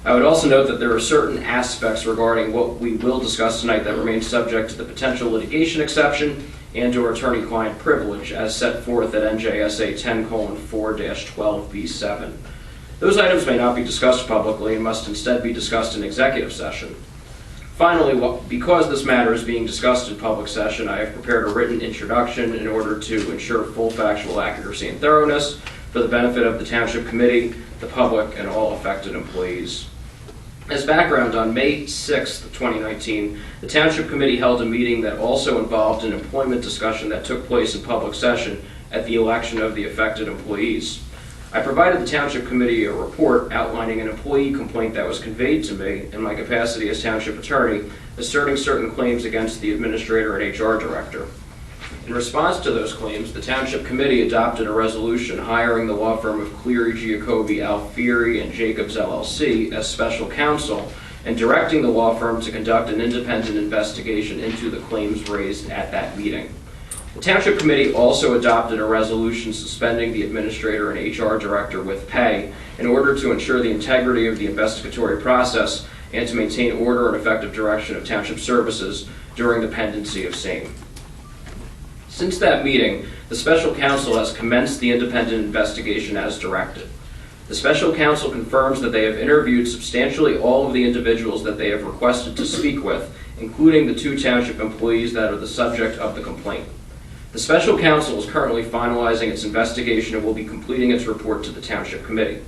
I would also note that there are certain aspects regarding what we will discuss tonight that remain subject to the potential litigation exception and/or attorney-client privilege as set forth at NJSA 10:4-12B7. Those items may not be discussed publicly and must instead be discussed in executive session. Finally, because this matter is being discussed in public session, I have prepared a written introduction in order to ensure full factual accuracy and thoroughness for the benefit of the Township Committee, the public, and all affected employees. As background, on May 6, 2019, the Township Committee held a meeting that also involved an employment discussion that took place in public session at the election of the affected employees. I provided the Township Committee a report outlining an employee complaint that was conveyed to me in my capacity as Township Attorney, asserting certain claims against the Administrator and HR Director. In response to those claims, the Township Committee adopted a resolution hiring the law firm of Cleary, Giacobbe, Alfieri, and Jacobs LLC as special counsel and directing the law firm to conduct an independent investigation into the claims raised at that meeting. The Township Committee also adopted a resolution suspending the Administrator and HR Director with pay in order to ensure the integrity of the investigatory process and to maintain order and effective direction of Township services during the pendency of same. Since that meeting, the Special Counsel has commenced the independent investigation as directed. The Special Counsel confirms that they have interviewed substantially all of the individuals that they have requested to speak with, including the 2 Township employees that are the subject of the complaint. The Special Counsel is currently finalizing its investigation and will be completing its report to the Township Committee.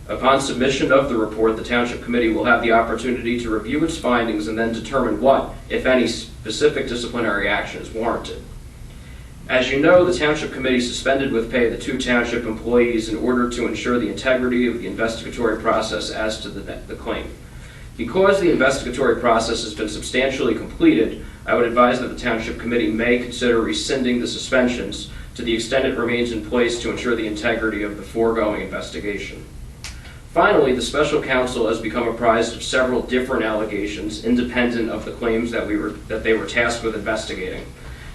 Upon submission of the report, the Township Committee will have the opportunity to review its findings and then determine what, if any, specific disciplinary action is warranted. As you know, the Township Committee suspended with pay the 2 Township employees in order to ensure the integrity of the investigatory process as to the claim. Because the investigatory process has been substantially completed, I would advise that the Township Committee may consider rescinding the suspensions to the extent it remains in place to ensure the integrity of the foregoing investigation. Finally, the Special Counsel has become apprised of several different allegations independent of the claims that they were tasked with investigating.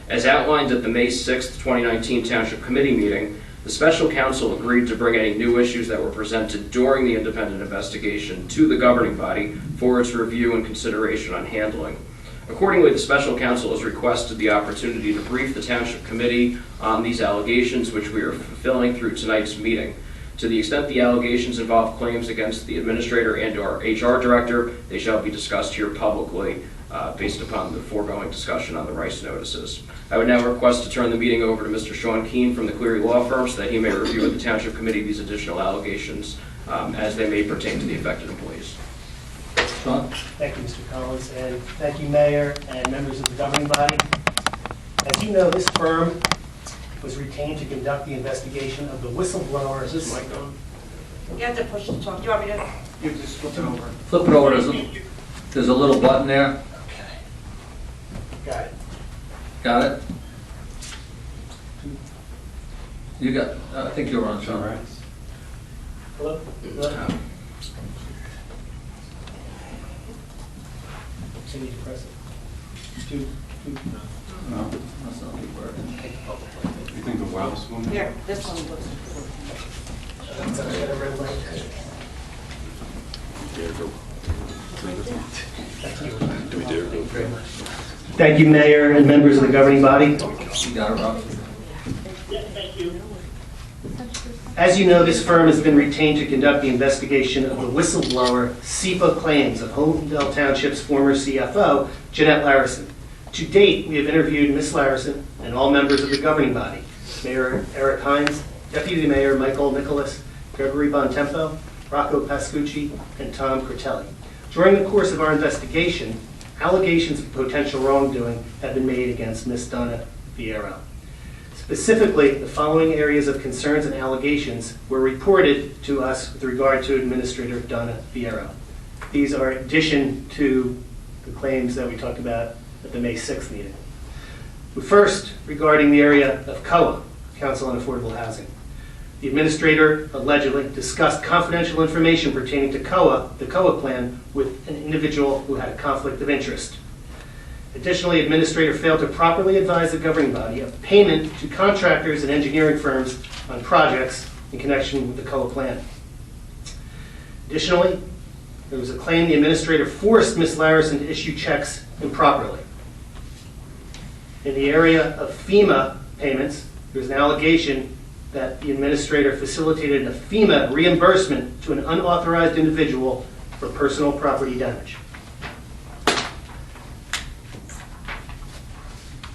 As outlined at the May 6, 2019 Township Committee meeting, the Special Counsel agreed to bring any new issues that were presented during the independent investigation to the governing body for its review and consideration on handling. Accordingly, the Special Counsel has requested the opportunity to brief the Township Committee on these allegations, which we are fulfilling through tonight's meeting. To the extent the allegations involve claims against the Administrator and or HR Director, they shall be discussed here publicly based upon the foregoing discussion on the Rice notices. I would now request to turn the meeting over to Mr. Sean Keene from the Cleary Law Firm so that he may review with the Township Committee these additional allegations as they may pertain to the affected employees. Sean? Thank you, Mr. Collins, and thank you, Mayor and members of the governing body. As you know, this firm was retained to conduct the investigation of the whistleblower. Is this mic on? You have to push the talk. Do you want me to? You just flip it over. Flip it over. There's a little button there. Okay. Got it. Got it? You got, I think you're on, Sean. Hello? Hello? So you need to press it. Two. No, that's not good word. You think the wireless one? Here, this one looks. That's a red light. Do we dare go? Very much. Thank you, Mayor and members of the governing body. You got it, Rob? As you know, this firm has been retained to conduct the investigation of the whistleblower SEPA claims of Holmdel Township's former CFO, Jeanette Larison. To date, we have interviewed Ms. Larison and all members of the governing body, Mayor Eric Hines, Deputy Mayor Michael Nicholas, Gregory Bontempo, Rocco Pascucci, and Tom Critelli. During the course of our investigation, allegations of potential wrongdoing have been made against Ms. Donna Vieiro. Specifically, the following areas of concerns and allegations were reported to us with regard to Administrator Donna Vieiro. These are in addition to the claims that we talked about at the May 6th meeting. First, regarding the area of COA, Council on Affordable Housing. The Administrator allegedly discussed confidential information pertaining to COA, the COA plan, with an individual who had a conflict of interest. Additionally, Administrator failed to properly advise the governing body of payment to contractors and engineering firms on projects in connection with the COA plan. Additionally, There was a claim the administrator forced Ms. Larison to issue checks improperly. In the area of FEMA payments, there was an allegation that the administrator facilitated a FEMA reimbursement to an unauthorized individual for personal property damage.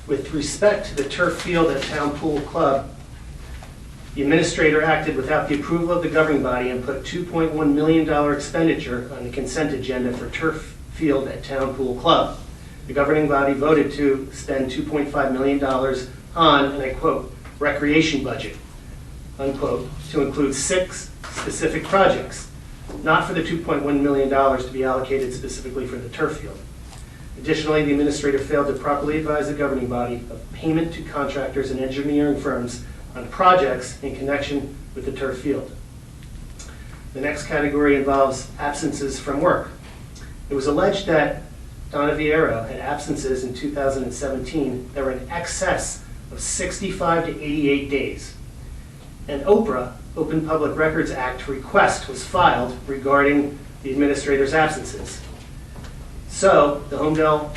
With respect to the turf field at Town Pool Club, the administrator acted without the approval of the governing body and put $2.1 million expenditure on the consent agenda for turf field at Town Pool Club. The governing body voted to spend $2.5 million on, and I quote, recreation budget, unquote, to include 6 specific projects, not for the $2.1 million to be allocated specifically for the turf field. Additionally, the administrator failed to properly advise the governing body of payment to contractors and engineering firms on projects in connection with the turf field. The next category involves absences from work. It was alleged that Donna Vieiro had absences in 2017 that were in excess of 65 to 88 days. An OPRA, Open Public Records Act, request was filed regarding the administrator's absences. So the Holmdel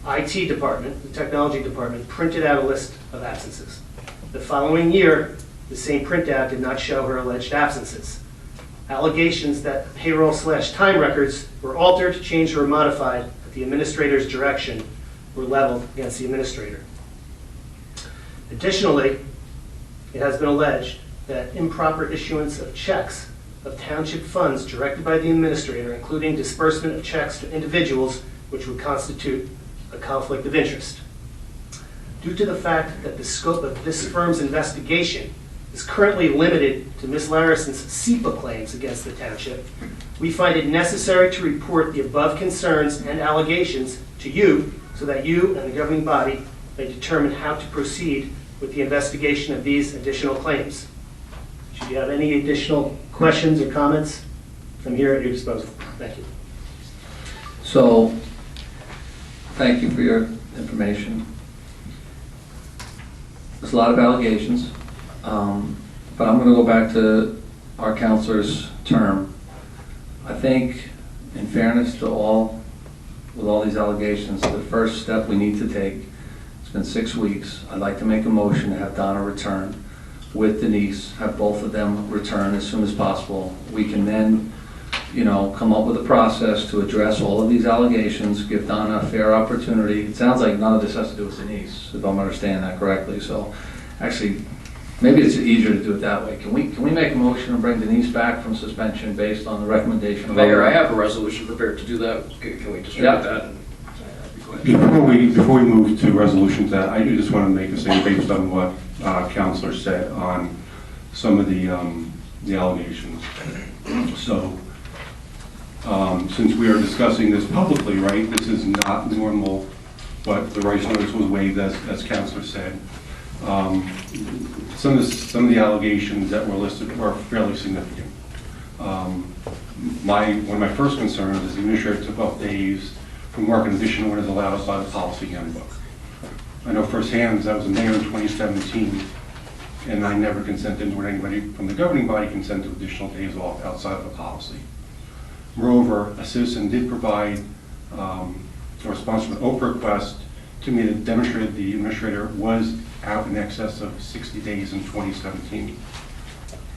IT department, the technology department, printed out a list of absences. The following year, the same printout did not show her alleged absences. Allegations that payroll/time records were altered, changed, or modified at the administrator's direction were leveled against the administrator. Additionally, it has been alleged that improper issuance of checks of township funds directed by the administrator, including disbursement of checks to individuals, which would constitute a conflict of interest. Due to the fact that the scope of this firm's investigation is currently limited to Ms. Larison's SEPA claims against the township, we find it necessary to report the above concerns and allegations to you so that you and the governing body may determine how to proceed with the investigation of these additional claims. Should you have any additional questions or comments, I'm here at your disposal. Thank you. So, thank you for your information. There's a lot of allegations, but I'm going to go back to our counselor's term. I think, in fairness to all, with all these allegations, the first step we need to take, it's been 6 weeks, I'd like to make a motion to have Donna return with Denise, have both of them return as soon as possible. We can then, come up with a process to address all of these allegations, give Donna a fair opportunity. It sounds like none of this has to do with Denise, if I'm understanding that correctly. So, actually, maybe it's easier to do it that way. Can we make a motion and bring Denise back from suspension based on the recommendation of Mayor, I have a resolution prepared to do that. Can we distribute Yeah. that? Before we move to resolution to that, I do just want to make a statement based on what Counselor said on some of the allegations. So, since we are discussing this publicly, right, this is not normal, but the rights notice was waived, as Counselor said. Some of the allegations that were listed were fairly significant. One of my first concerns is the administrator took off days from work in addition to what is allowed by the policy handbook. I know firsthand, I was a mayor in 2017, and I never consented nor anybody from the governing body consent to additional days off outside of the policy. Moreover, a citizen did provide a response to an OPRA request to me that demonstrated the administrator was out in excess of 60 days in 2017.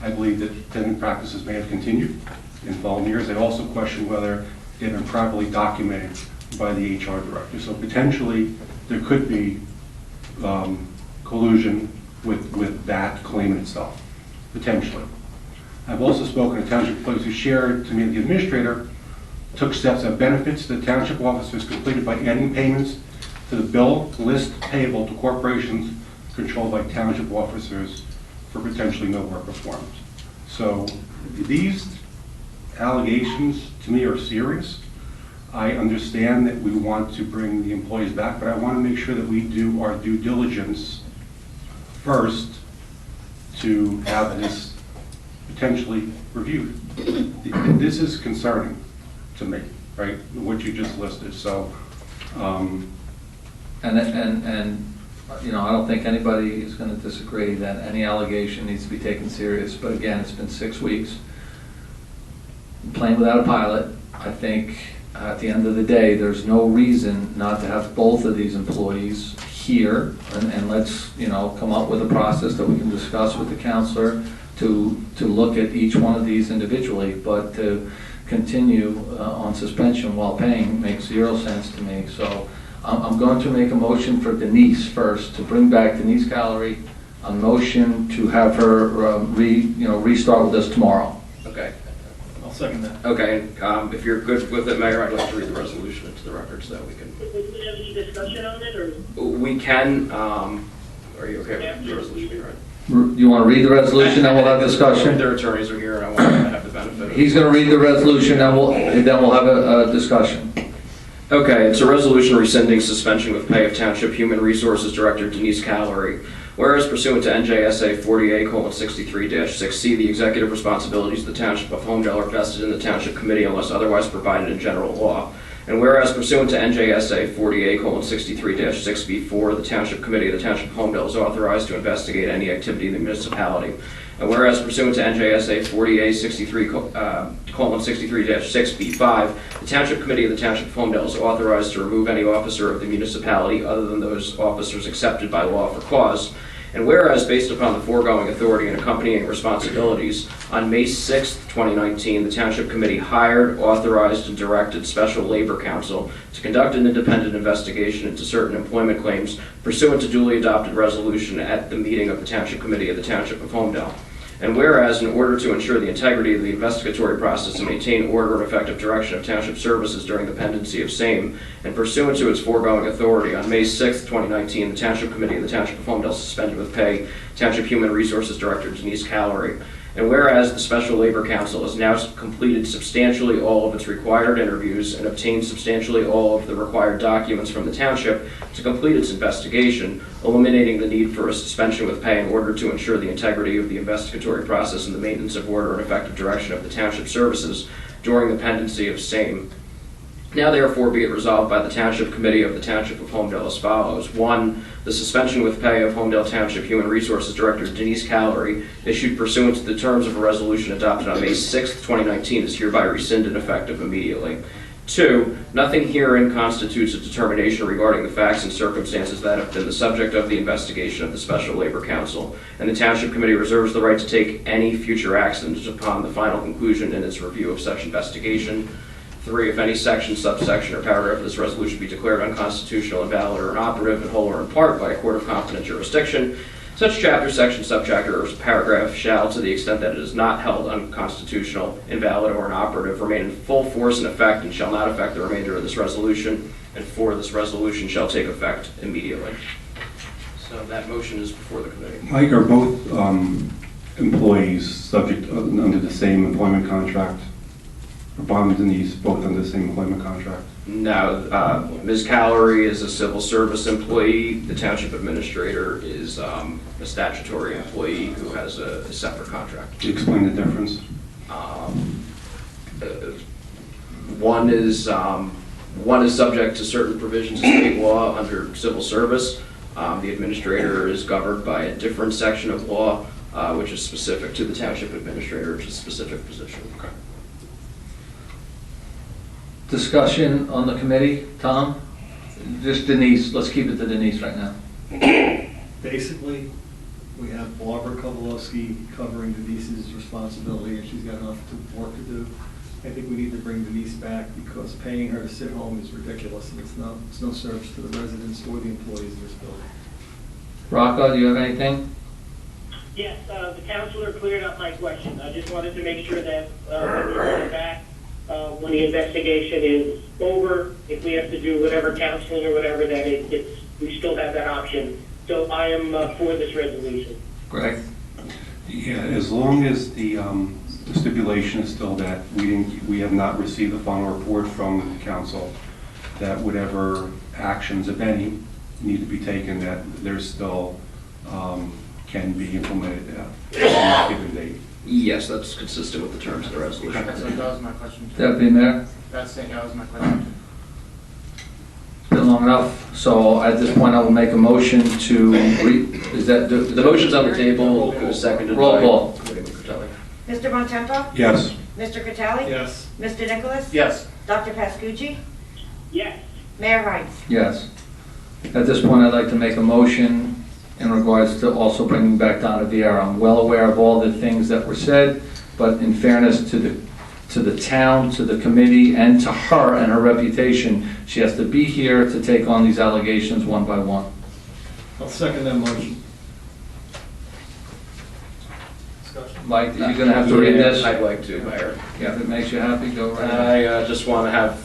I believe that attendant practices may have continued in following years. I also question whether they had been properly documented by the HR director. So potentially there could be collusion with that claim itself, potentially. I've also spoken to township employees who shared to me that the administrator took steps that benefits the township officers completed by adding payments to the bill list payable to corporations controlled by township officers for potentially no work performed. So these allegations to me are serious. I understand that we want to bring the employees back, but I want to make sure that we do our due diligence first to have this potentially reviewed. This is concerning to me, right? What you just listed. So, I don't think anybody is going to disagree that any allegation needs to be taken serious. But again, it's been 6 weeks. Playing without a pilot. I think at the end of the day, there's no reason not to have both of these employees here, and let's, come up with a process that we can discuss with the counselor to look at each one of these individually, but to continue on suspension while paying makes zero sense to me. So I'm going to make a motion for Denise first, to bring back Denise Gallery, a motion to have her restart with us tomorrow. Okay. I'll second that. Okay, if you're good with it, Mayor, I'd like to read the resolution into the record so that we can... Do we have any discussion on it, or? We can, are you okay with the resolution, right? You want to read the resolution, then we'll have discussion? Their attorneys are here, and I want them to have the benefit of it. He's going to read the resolution, and then we'll have a discussion. Okay, it's a resolution rescinding suspension with pay of Township Human Resources Director Denise Callery. Whereas pursuant to NJSA 40A:63-6C, the executive responsibilities of the Township of Holmdel are vested in the Township Committee unless otherwise provided in general law. And whereas pursuant to NJSA 40A:63-6B4, the Township Committee of the Township of Holmdel is authorized to investigate any activity in the municipality. And whereas pursuant to NJSA 40A:63-6B5, the Township Committee of the Township of Holmdel is authorized to remove any officer of the municipality other than those officers accepted by law for cause. And whereas, based upon the foregoing authority and accompanying responsibilities, on May 6, 2019, the Township Committee hired, authorized, and directed Special Labor Counsel to conduct an independent investigation into certain employment claims pursuant to duly adopted resolution at the meeting of the Township Committee of the Township of Holmdel. And whereas, in order to ensure the integrity of the investigatory process and maintain order and effective direction of Township services during the pendency of same, and pursuant to its foregoing authority, on May 6, 2019, the Township Committee of the Township of Holmdel suspended with pay Township Human Resources Director Denise Callery. And whereas the Special Labor Council has now completed substantially all of its required interviews and obtained substantially all of the required documents from the Township to complete its investigation, eliminating the need for a suspension with pay in order to ensure the integrity of the investigatory process and the maintenance of order and effective direction of the Township services during the pendency of same. Now therefore be it resolved by the Township Committee of the Township of Holmdel as follows. 1. The suspension with pay of Holmdel Township Human Resources Director Denise Callery, issued pursuant to the terms of a resolution adopted on May 6, 2019, is hereby rescinded effective immediately. 2. Nothing herein constitutes a determination regarding the facts and circumstances that have been the subject of the investigation of the Special Labor Council, and the Township Committee reserves the right to take any future actions upon the final conclusion in its review of such investigation. 3. If any section, subsection, or paragraph of this resolution be declared unconstitutional, invalid, or inoperative in whole or in part by a court of competent jurisdiction, such chapter, section, subchapter, or paragraph shall, to the extent that it is not held unconstitutional, invalid, or inoperative, remain in full force and effect and shall not affect the remainder of this resolution, and 4. This resolution shall take effect immediately. So that motion is before the committee. Mike, are both employees subject under the same employment contract? Are Bob and Denise both under the same employment contract? No, Ms. Callery is a civil service employee. The Township Administrator is a statutory employee who has a separate contract. Can you explain the difference? One is subject to certain provisions of state law under civil service. The Administrator is governed by a different section of law, which is specific to the Township Administrator, which is a specific position. Okay. Discussion on the committee, Tom? Just Denise, let's keep it to Denise right now. Basically, we have Barbara Kowalski covering Denise's responsibility, and she's got enough work to do. I think we need to bring Denise back because paying her to sit home is ridiculous, and it's no service to the residents or the employees of this building. Rocco, do you have anything? Yes, the counselor cleared up my question. I just wanted to make sure that when we bring it back, when the investigation is over, if we have to do whatever counseling or whatever, that we still have that option. So I am for this resolution. Greg? Yeah, as long as the stipulation is still that we have not received the final report from the council, that whatever actions, if any, need to be taken, that there's still can be implemented on a given date. Yes, that's consistent with the terms of the resolution. That was my question. Deputy Mayor? That was my question. It's been long enough, so at this point I will make a motion to, is that, The motion's on the table, it was seconded by... Roll call. Committee Secretary. Mr. Bontempo? Yes. Mr. Catali? Yes. Mr. Nicholas? Yes. Dr. Pascucci? Yes. Mayor Hines? Yes. At this point, I'd like to make a motion in regards to also bringing back Donna Vieiro. I'm well aware of all the things that were said, but in fairness to the town, to the committee, and to her and her reputation, she has to be here to take on these allegations one by one. I'll second that motion. Mike, are you going to have to read this? I'd like to, Mayor. Yeah, if it makes you happy, go right ahead. I just want to have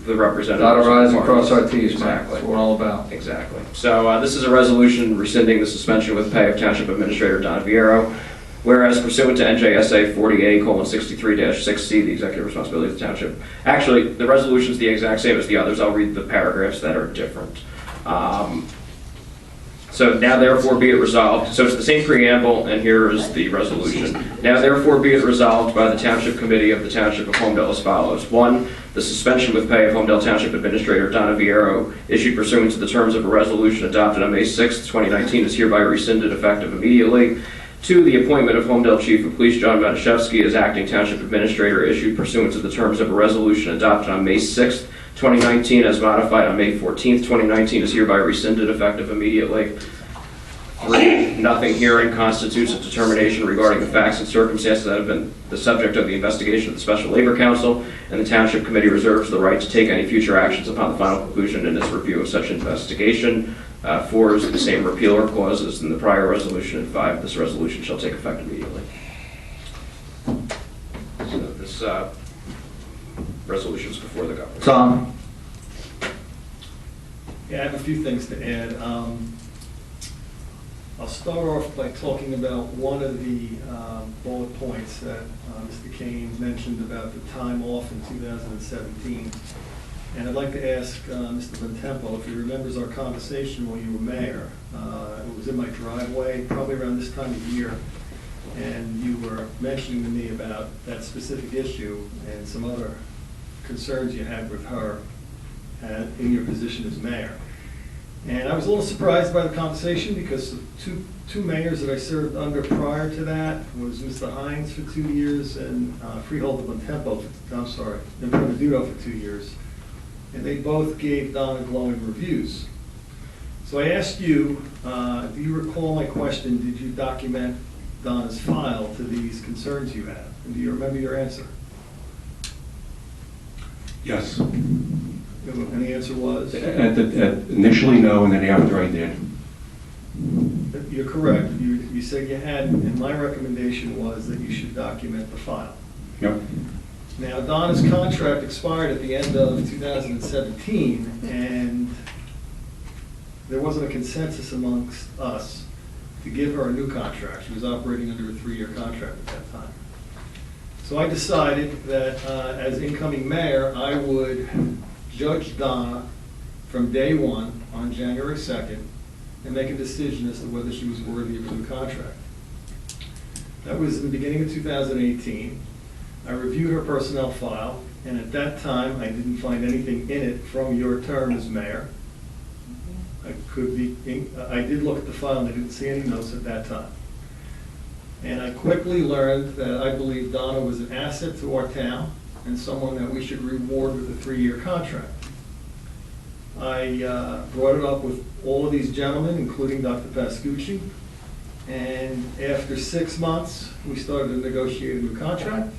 the representatives. Dot our i's and cross our t's, Mike. Exactly. That's what we're all about. Exactly. So this is a resolution rescinding the suspension with pay of Township Administrator Donna Vieiro. Whereas pursuant to NJSA 40A:63-6C, the executive responsibility of the township. Actually, the resolution is the exact same as the others. I'll read the paragraphs that are different. So now therefore be it resolved, so it's the same preamble, and here is the resolution. Now therefore be it resolved by the Township Committee of the Township of Holmdel as follows. 1, the suspension with pay of Holmdel Township Administrator Donna Vieiro, issued pursuant to the terms of a resolution adopted on May 6, 2019, is hereby rescinded effective immediately. 2, the appointment of Holmdel Chief of Police John Matuszewski as acting Township Administrator, issued pursuant to the terms of a resolution adopted on May 6, 2019, as modified on May 14, 2019, is hereby rescinded effective immediately. 3, nothing herein constitutes a determination regarding the facts and circumstances that have been the subject of the investigation of the Special Labor Council, and the Township Committee reserves the right to take any future actions upon the final conclusion in its review of such investigation. 4 is the same repealer clause as in the prior resolution, and 5, this resolution shall take effect immediately. So this resolution is before the governor. Tom? Yeah, I have a few things to add. I'll start off by talking about one of the bullet points that Mr. Kane mentioned about the time off in 2017. And I'd like to ask Mr. Bontempo if he remembers our conversation when you were mayor. It was in my driveway, probably around this time of year, and you were mentioning to me about that specific issue and some other concerns you had with her in your position as mayor. And I was a little surprised by the conversation because the two mayors that I served under prior to that was Mr. Hines for 2 years and Freeholder Bontempo, and Primaduto for 2 years. And they both gave Donna glowing reviews. So I asked you, do you recall my question, did you document Donna's file to these concerns you had? And do you remember your answer? Yes. And the answer was? Initially, no, and then after I did. You're correct. You said you had, and my recommendation was that you should document the file. Yep. Now, Donna's contract expired at the end of 2017, and there wasn't a consensus amongst us to give her a new contract. She was operating under a 3-year contract at that time. So I decided that as incoming mayor, I would judge Donna from day one on January 2nd and make a decision as to whether she was worthy of a new contract. That was in the beginning of 2018. I reviewed her personnel file, and at that time, I didn't find anything in it from your term as mayor. I did look at the file and I didn't see any notes at that time. And I quickly learned that I believe Donna was an asset to our town and someone that we should reward with a 3-year contract. I brought it up with all of these gentlemen, including Dr. Pascucci, and after 6 months, we started to negotiate a new contract.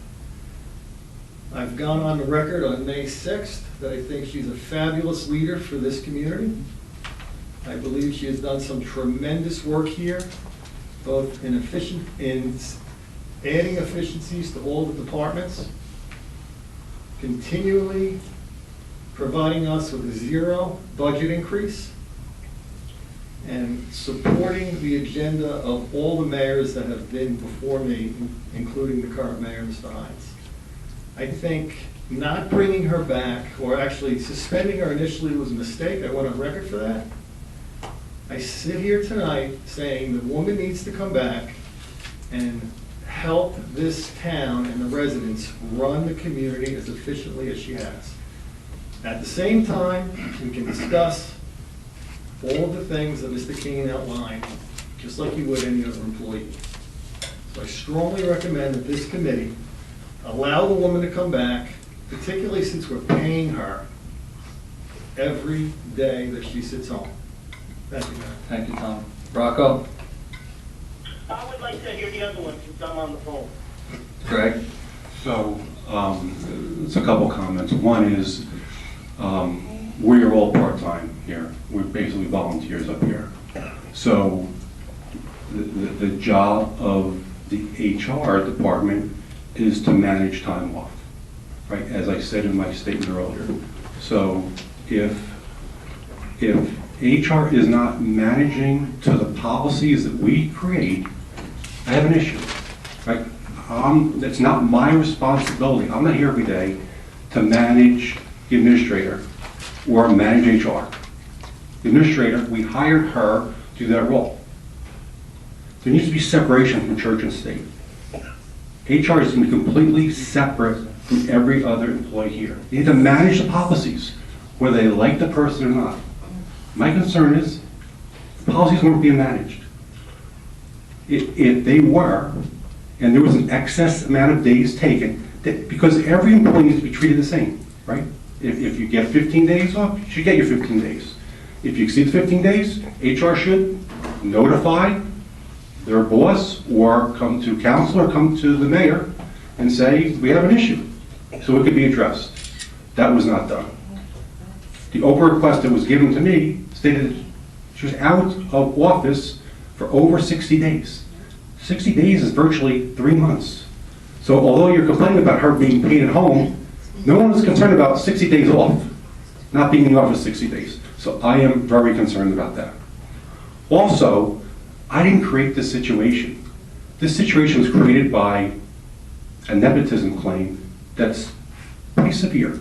I've gone on the record on May 6th that I think she's a fabulous leader for this community. I believe she has done some tremendous work here, both in adding efficiencies to all the departments, continually providing us with a 0 budget increase, and supporting the agenda of all the mayors that have been before me, including the current mayor, Mr. Hines. I think not bringing her back, or actually suspending her initially, was a mistake. I went on record for that. I sit here tonight saying the woman needs to come back and help this town and the residents run the community as efficiently as she has. At the same time, we can discuss all of the things that Mr. King outlined, just like you would any other employee. So I strongly recommend that this committee allow the woman to come back, particularly since we're paying her every day that she sits home. Thank you, Mayor. Thank you, Tom. Rocco? I would like to hear the other one since I'm on the phone. Greg? So, it's a couple comments. One is, we're all part-time here. We're basically volunteers up here. So, the job of the HR department is to manage time off, right? As I said in my statement earlier. So, if HR is not managing to the policies that we create, I have an issue, right? It's not my responsibility. I'm not here every day to manage the administrator or manage HR. The administrator, we hired her to do that role. There needs to be separation from church and state. HR is completely separate from every other employee here. They need to manage the policies, whether they like the person or not. My concern is the policies weren't being managed. If they were, and there was an excess amount of days taken, because every employee needs to be treated the same, right? If you get 15 days off, you should get your 15 days. If you exceed 15 days, HR should notify their boss or come to council or come to the mayor and say, we have an issue, so it could be addressed. That was not done. The Oprah request that was given to me stated she was out of office for over 60 days. 60 days is virtually 3 months. So although you're complaining about her being paid at home, no one is concerned about 60 days off, not being in the office 60 days. So I am very concerned about that. Also, I didn't create this situation. This situation was created by a nepotism claim that's pretty severe.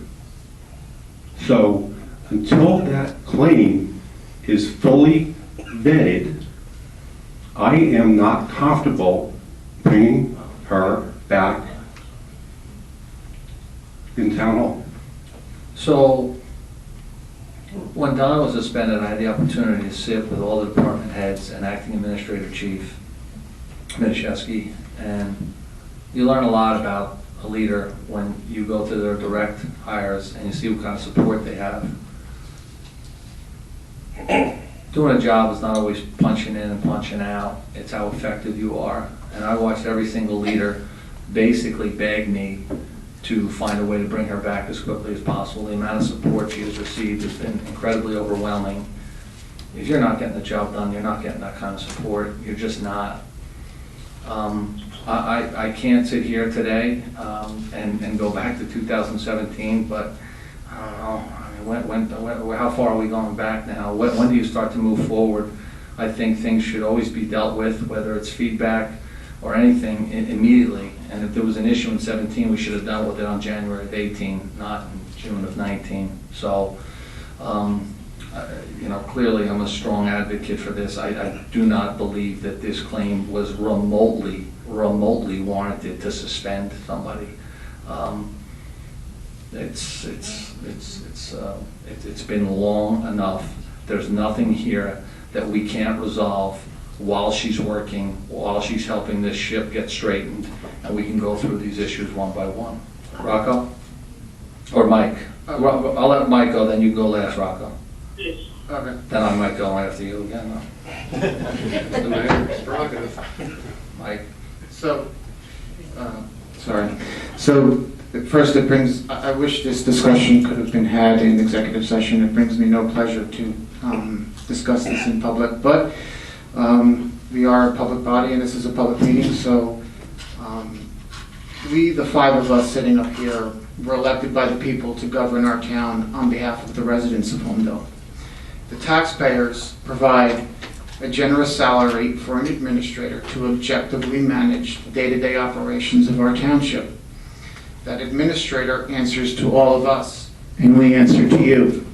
So until that claim is fully vetted, I am not comfortable bringing her back in town hall. So, when Don was suspended, I had the opportunity to sit with all the department heads and acting administrator chief, Miniszewski, and you learn a lot about a leader when you go to their direct hires and you see what kind of support they have. Doing a job is not always punching in and punching out. It's how effective you are. And I watched every single leader basically beg me to find a way to bring her back as quickly as possible. The amount of support she has received has been incredibly overwhelming. If you're not getting the job done, you're not getting that kind of support. You're just not. I can't sit here today and go back to 2017, but I don't know. I mean, how far are we going back now? When do you start to move forward? I think things should always be dealt with, whether it's feedback or anything, immediately. And if there was an issue in 17, we should have dealt with it on January of 18, not in June of 19. So, clearly I'm a strong advocate for this. I do not believe that this claim was remotely warranted to suspend somebody. It's been long enough. There's nothing here that we can't resolve while she's working, while she's helping this ship get straightened, and we can go through these issues one by one. Rocco? Or Mike? I'll let Mike go, then you go last, Rocco. Yes. Okay. Then I might go after you again. The mayor's prerogative. Mike? So, sorry. So, first it brings, I wish this discussion could have been had in executive session. It brings me no pleasure to discuss this in public, but we are a public body and this is a public meeting, so we, the five of us sitting up here, were elected by the people to govern our town on behalf of the residents of Holmdel. The taxpayers provide a generous salary for an administrator to objectively manage the day-to-day operations of our township. That administrator answers to all of us, and we answer to you.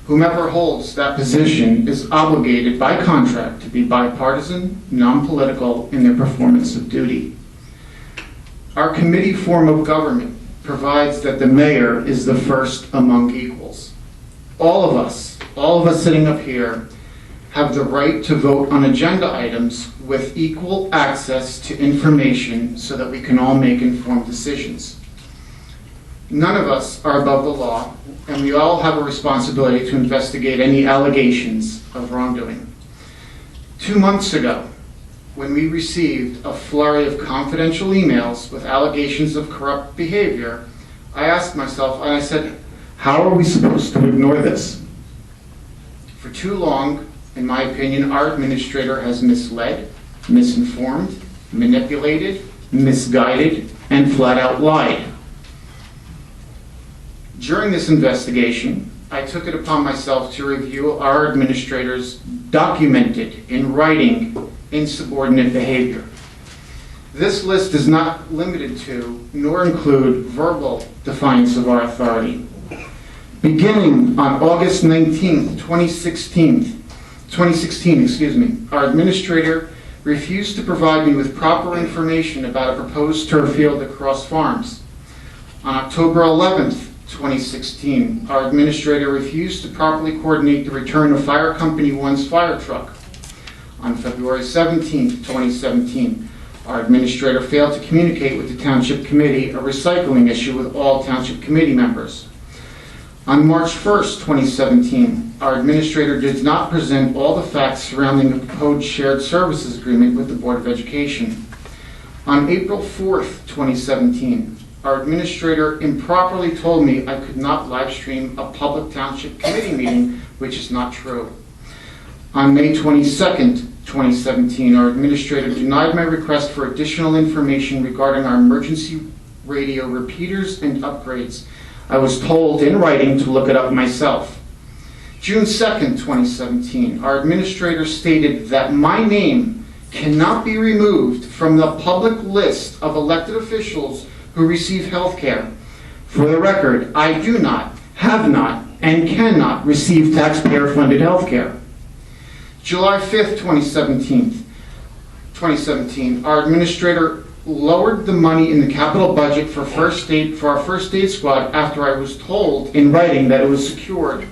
Whomever holds that position is obligated by contract to be bipartisan, non-political in their performance of duty. Our committee form of government provides that the mayor is the first among equals. All of us sitting up here have the right to vote on agenda items with equal access to information so that we can all make informed decisions. None of us are above the law, and we all have a responsibility to investigate any allegations of wrongdoing. 2 months ago, when we received a flurry of confidential emails with allegations of corrupt behavior, I asked myself, and I said, how are we supposed to ignore this? For too long, in my opinion, our administrator has misled, misinformed, manipulated, misguided, and flat out lied. During this investigation, I took it upon myself to review our administrator's documented, in writing, insubordinate behavior. This list is not limited to, nor include, verbal defiance of our authority. Beginning on August 19th, 2016, our administrator refused to provide me with proper information about a proposed turf field at Cross Farms. On October 11th, 2016, our administrator refused to properly coordinate the return of Fire Company 1's fire truck. On February 17th, 2017, our administrator failed to communicate with the Township Committee a recycling issue with all Township Committee members. On March 1st, 2017, our administrator did not present all the facts surrounding the proposed shared services agreement with the Board of Education. On April 4th, 2017, our administrator improperly told me I could not live stream a public Township Committee meeting, which is not true. On May 22nd, 2017, our administrator denied my request for additional information regarding our emergency radio repeaters and upgrades. I was told in writing to look it up myself. June 2nd, 2017, our administrator stated that my name cannot be removed from the public list of elected officials who receive health care. For the record, I do not, have not, and cannot receive taxpayer-funded health care. July 5th, 2017, our administrator lowered the money in the capital budget for our first aid squad after I was told in writing that it was secured.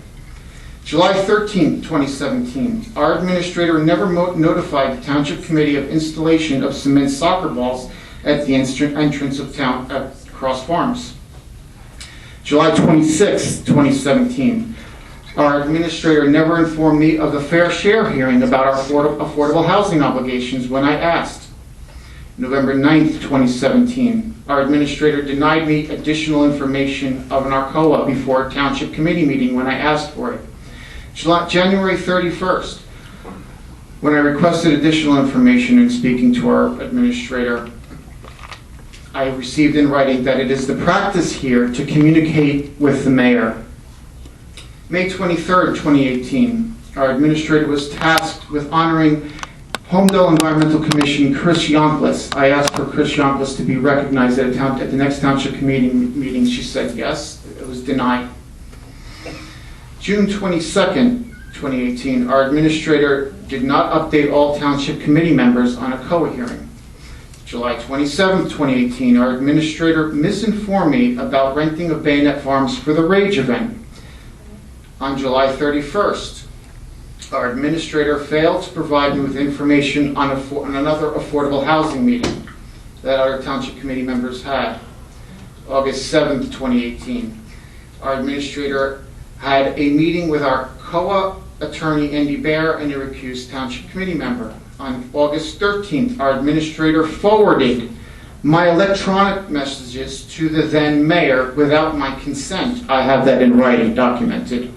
July 13th, 2017, our administrator never notified the Township Committee of installation of cement soccer balls at the entrance of town at Cross Farms. July 26th, 2017, our administrator never informed me of the fair share hearing about our affordable housing obligations when I asked. November 9th, 2017, our administrator denied me additional information of an ARCOA before a Township Committee meeting when I asked for it. January 31st, when I requested additional information in speaking to our administrator, I received in writing that it is the practice here to communicate with the mayor. May 23rd, 2018, our administrator was tasked with honoring Holmdel Environmental Commission Chris Yonklis. I asked for Chris Yonklis to be recognized at the next Township Committee meeting. She said yes. It was denied. June 22nd, 2018, our administrator did not update all Township Committee members on a COA hearing. July 27th, 2018, our administrator misinformed me about renting of Bayonet Farms for the Rage event. On July 31st, our administrator failed to provide me with information on another affordable housing meeting that our Township Committee members had. August 7th, 2018, our administrator had a meeting with our COA attorney, Andy Baer, and a recused Township Committee member. On August 13th, our administrator forwarded my electronic messages to the then mayor without my consent. I have that in writing, documented.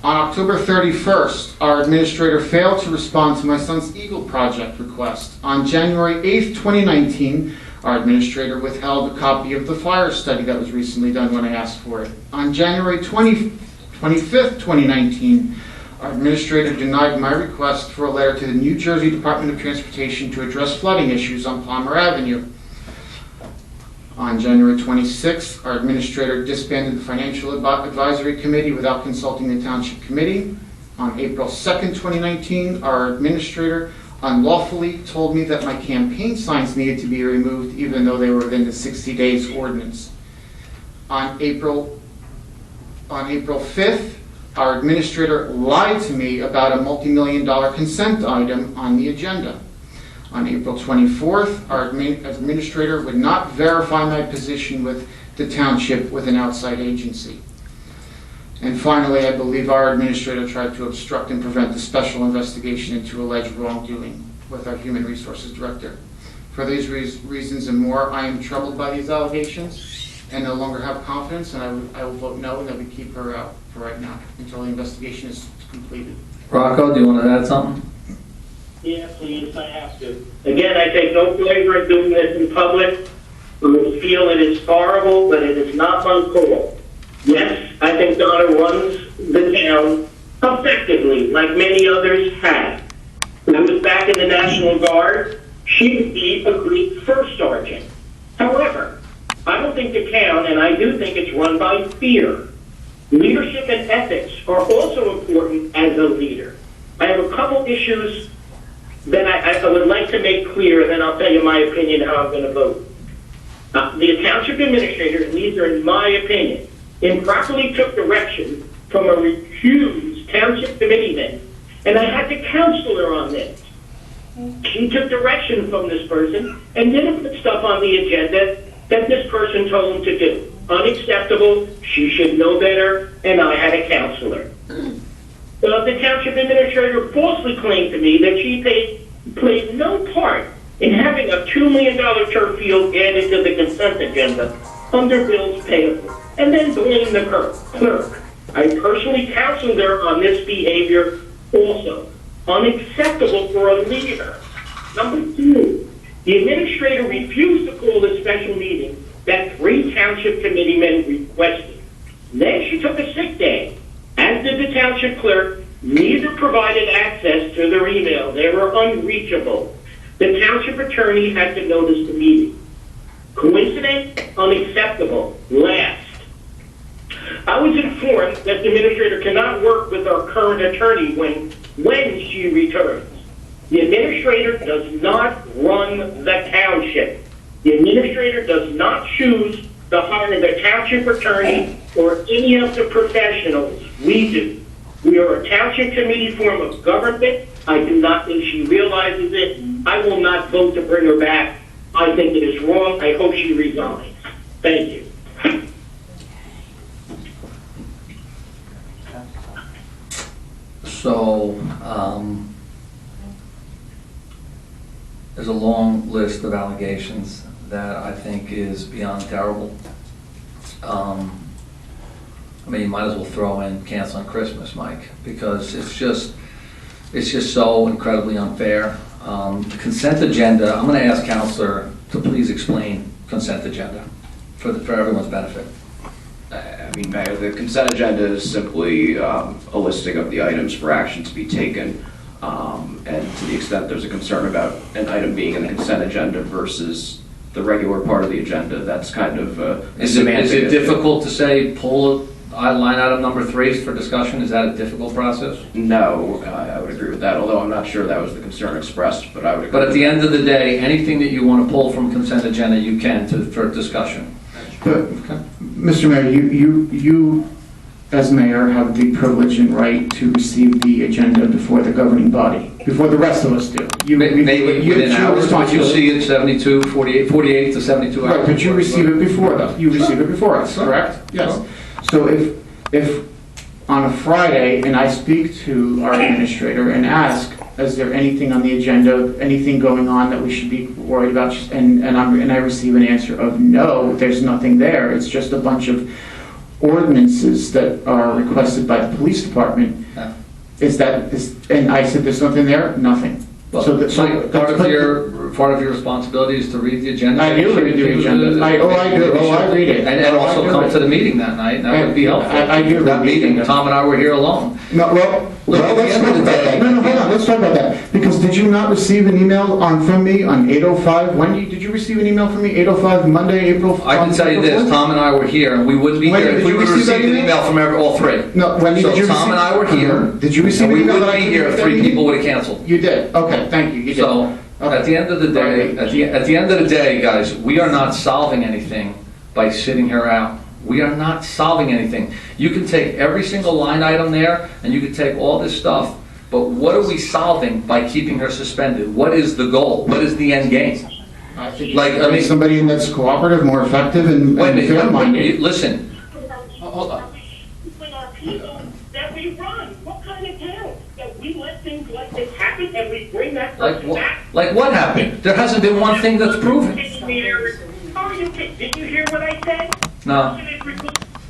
On October 31st, our administrator failed to respond to my son's Eagle Project request. On January 8th, 2019, our administrator withheld a copy of the fire study that was recently done when I asked for it. On January 25th, 2019, our administrator denied my request for a letter to the New Jersey Department of Transportation to address flooding issues on Palmer Avenue. On January 26th, our administrator disbanded the Financial Advisory Committee without consulting the Township Committee. On April 2nd, 2019, our administrator unlawfully told me that my campaign signs needed to be removed even though they were within the 60 days ordinance. On April 5th, our administrator lied to me about a multi-million-dollar consent item on the agenda. On April 24th, our administrator would not verify my position with the township with an outside agency. And finally, I believe our administrator tried to obstruct and prevent the special investigation into alleged wrongdoing with our Human Resources Director. For these reasons and more, I am troubled by these allegations and no longer have confidence, and I will vote no, and that we keep her out for right now until the investigation is completed. Rocco, do you want to add something? Yeah, please, I have to. Again, I take no pleasure in doing this in public. I feel it is horrible, but it is not uncalled. Yes, I think Donna runs the town effectively, like many others have. When I was back in the National Guard, she would be a great first sergeant. However, I don't think the town, and I do think it's run by fear. Leadership and ethics are also important as a leader. I have a couple issues that I would like to make clear, then I'll tell you my opinion how I'm going to vote. The Township Administrator, and these are in my opinion, improperly took direction from a recused Township Committeeman, and I had to counsel her on this. She took direction from this person and didn't put stuff on the agenda that this person told him to do. Unacceptable, she should know better, and I had to counsel her. The Township Administrator falsely claimed to me that she played no part in having a $2 million turf field added to the consent agenda under bills payable, and then blamed the clerk. I personally counseled her on this behavior also. Unacceptable for a leader. Number 2, the administrator refused to call the special meeting that 3 township committeemen requested. Then she took a sick day, as did the township clerk. Neither provided access to their email. They were unreachable. The township attorney had to notice the meeting. Coincidence? Unacceptable. Last, I was informed that the administrator cannot work with our current attorney when she returns. The administrator does not run the township. The administrator does not choose to hire the township attorney or any of the professionals. We do. We are a township committee form of government. I do not think she realizes it. I will not vote to bring her back. I think it is wrong. I hope she resigns. Thank you. So, there's a long list of allegations that I think is beyond terrible. I mean, you might as well throw in canceling Christmas, Mike, because it's just so incredibly unfair. The consent agenda, I'm going to ask Counselor to please explain consent agenda for everyone's benefit. I mean, Mayor, the consent agenda is simply a listing of the items for action to be taken. And to the extent there's a concern about an item being in the consent agenda versus the regular part of the agenda, that's kind of Is it difficult to say pull line item number 3 for discussion? Is that a difficult process? No, I would agree with that, although I'm not sure that was the concern expressed, but I would agree. But at the end of the day, anything that you want to pull from consent agenda, you can for discussion. But, Mr. Mayor, you, as mayor, have the privilege and right to receive the agenda before the governing body, before the rest of us do. Maybe within hours, but you see it 72, 48 to 72 hours. Right, but you receive it before us. You receive it before us, correct? Yes. So if on a Friday, and I speak to our administrator and ask, is there anything on the agenda, anything going on that we should be worried about, and I receive an answer of no, there's nothing there. It's just a bunch of ordinances that are requested by the police department. Yeah. And I said, there's nothing there? Nothing. Well, part of your responsibility is to read the agenda. I do read the agenda. I read it. And also come to the meeting that night. That would be helpful. I do. That meeting, Tom and I were here alone. No, let's talk about that. No, hold on. Let's talk about that. Because did you not receive an email from me on 8:05? Wendy, did you receive an email from me 8:05 Monday, April? I can tell you this. Tom and I were here, and we wouldn't be here if we would have received an email from all 3. No, Wendy, did you receive? So Tom and I were here. Did you receive an email? We wouldn't be here if 3 people would have canceled. You did. Okay, thank you. You did. So at the end of the day, guys, we are not solving anything by sitting her out. We are not solving anything. You can take every single line item there, and you can take all this stuff, but what are we solving by keeping her suspended? What is the goal? What is the end game? I think Like, I mean- somebody in that's cooperative, more effective, and Wait a minute, fair-minded. listen, hold on. With our people that we run, what kind of town? That we let things like this happen and we bring that person back? Like what happened? There hasn't been one thing that's proven. Did you hear what I said? No.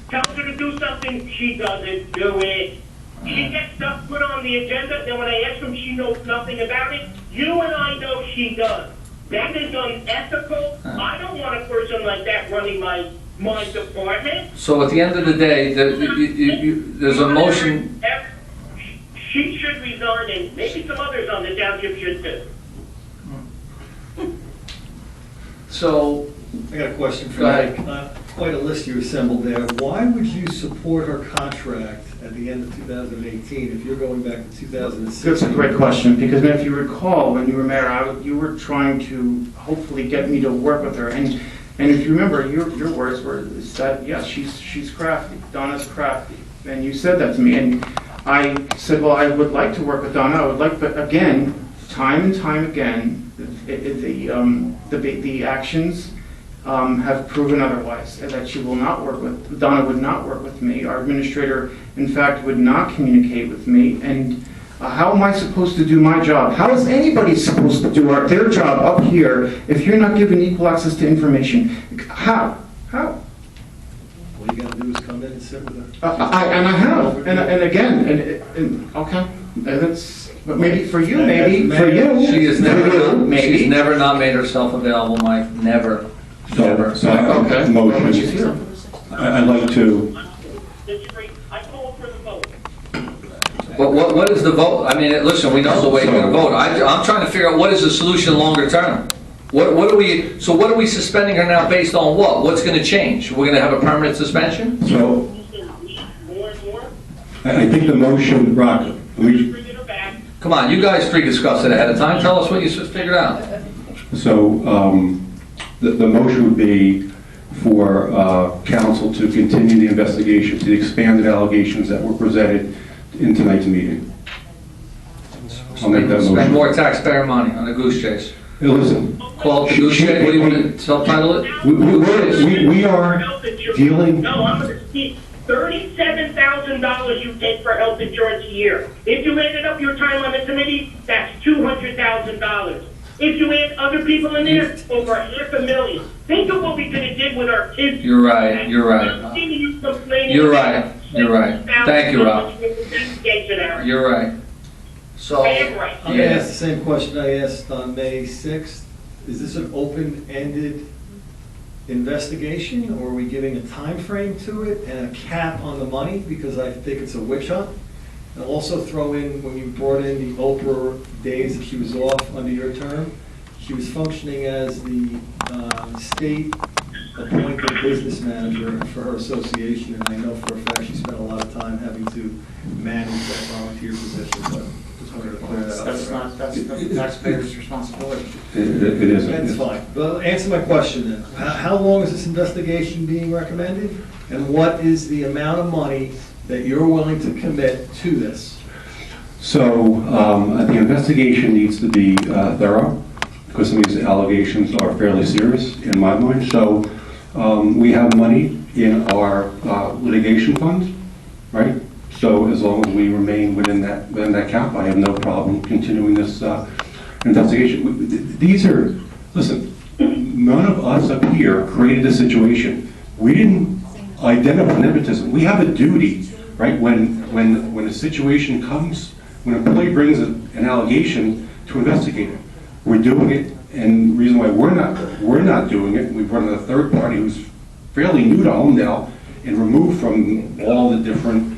Tells her to do something, she doesn't do it. She gets stuff put on the agenda, then when I ask them, she knows nothing about it. You and I know she does. That is unethical. I don't want a person like that running my department. So at the end of the day, there's a motion. She should resign, and maybe some others on the township should too. So, I got a question for Go ahead. Mike. Quite a list you assembled there. Why would you support her contract at the end of 2018 if you're going back to 2016? That's a great question, because if you recall, when you were mayor, you were trying to hopefully get me to work with her. And if you remember, your words were is that, yes, she's crafty, Donna's crafty. And you said that to me, and I said, well, I would like to work with Donna, I would like, but again, time and time again, the actions have proven otherwise, that she will not work with, Donna would not work with me. Our administrator, in fact, would not communicate with me. And how am I supposed to do my job? How is anybody supposed to do their job up here if you're not given equal access to information? How? All you gotta do is come in and sit with her. I have, and again, okay, and that's, but maybe for you, for you. she has maybe. never not made herself available, Mike, never. Never. So I have a Well, she's here. motion. I'd like to, I call for the vote. But what is the vote? I mean, listen, we know the way you're gonna vote. I'm trying to figure out what is the solution longer term? What are we suspending her now based on what? What's gonna change? We're gonna have a permanent suspension? so More and more, I think the motion, Rock, let me, bringing her back. Come on, you guys pre-discussed it ahead of time. Tell us what you figured out. so the motion would be for council to continue the investigation to the expanded allegations that were presented in tonight's meeting. I'll make that Spend motion. more taxpayer money on a goose chase. Hey, listen, Call it the goose chase. What do you want to subtitle it? we are dealing, No, I'm gonna see $37,000 you take for health insurance a year. If you added up your time on the committee, that's $200,000. If you add other people in there, over $500,000. Think of what we could have did with our kids. You're right. You're right. You're right. You're right. Thank you, Rob. You're right. So, I am right. I'm gonna yeah. ask the same question I asked on May 6th. Is this an open-ended investigation, or are we giving a time frame to it and a cap on the money? Because I think it's a witch hunt. And also throw in, when you brought in the Oprah days that she was off under your term, she was functioning as the state appointed business manager for her association, and I know for a fact she spent a lot of time having to manage that volunteer position, but just wanted to clear that up. That's the taxpayer's responsibility. it isn't. That's fine. Well, answer my question then. How long is this investigation being recommended? And what is the amount of money that you're willing to commit to this? So the investigation needs to be thorough, because some of these allegations are fairly serious in my mind. So we have money in our litigation fund, right? So as long as we remain within that cap, I have no problem continuing this investigation. These are, listen, none of us up here created this situation. We didn't identify nepotism. We have a duty, right? When a situation comes, when an employee brings an allegation, to investigate it. We're doing it, and the reason why we're not doing it, we've brought in a third party who's fairly new to Holmdel and removed from all the different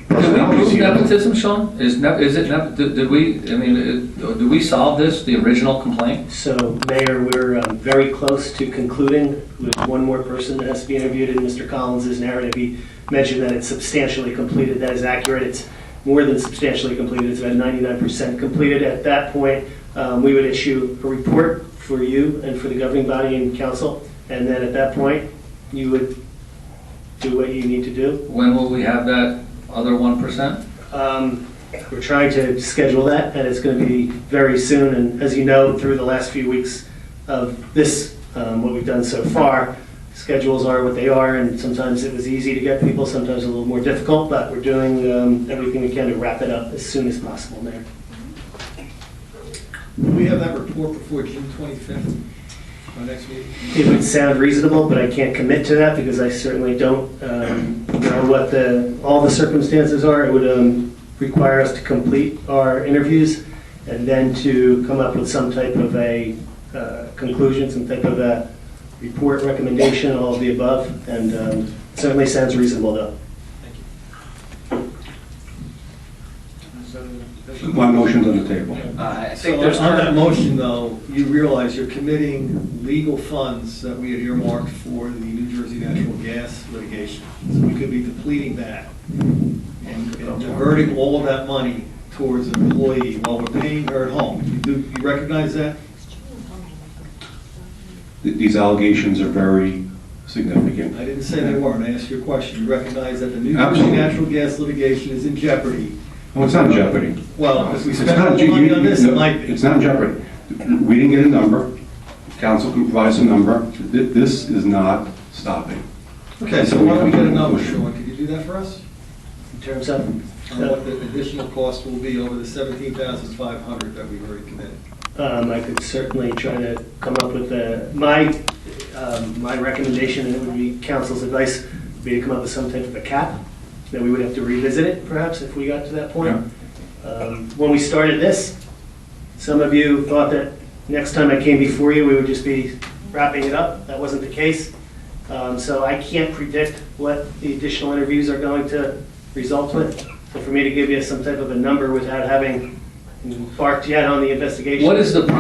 personalities here. Nepotism, Sean? Is it, did we solve this, the original complaint? So, Mayor, we're very close to concluding with one more person that has to be interviewed in Mr. Collins' narrative. He mentioned that it's substantially completed. That is accurate. It's more than substantially completed. It's about 99% completed. At that point, we would issue a report for you and for the governing body and council. And then at that point, you would do what you need to do. When will we have that other 1%? We're trying to schedule that, and it's going to be very soon. And as you know, through the last few weeks of this, what we've done so far, schedules are what they are, and sometimes it was easy to get people, sometimes a little more difficult, but we're doing everything we can to wrap it up as soon as possible, Mayor. Will we have that report before June 25th, our next meeting? It would sound reasonable, but I can't commit to that because I certainly don't know what all the circumstances are. It would require us to complete our interviews and then to come up with some type of a conclusion, some type of a report, recommendation, all of the above, and certainly sounds reasonable, though. My motion's on the table. I think So there's on that motion, though, you realize you're committing legal funds that we had earmarked for the New Jersey natural gas litigation. So we could be depleting that and diverting all of that money towards an employee while we're paying her at home. You recognize that? These allegations are very significant. I didn't say they weren't. I asked you a question. You recognize that the New Jersey Absolutely. natural gas litigation is in jeopardy? Well, it's not in jeopardy. Well, if we It's spend not- all the money on this, no, it might be. It's not in jeopardy. We didn't get a number. Council can provide some number. This is not stopping. Okay, so why don't we get a number, Sean? Could you do that for us? In terms of, On what the additional cost will be over the $17,500 that we've already committed? I could certainly try to come up with my recommendation, and it would be council's advice, would be to come up with some type of a cap. Then we would have to revisit it, perhaps, if we got to that point. When we started this, some of you thought that next time I came before you, we would just be wrapping it up. That wasn't the case. So I can't predict what the additional interviews are going to result with. So for me to give you some type of a number without having embarked yet on the investigation. What is the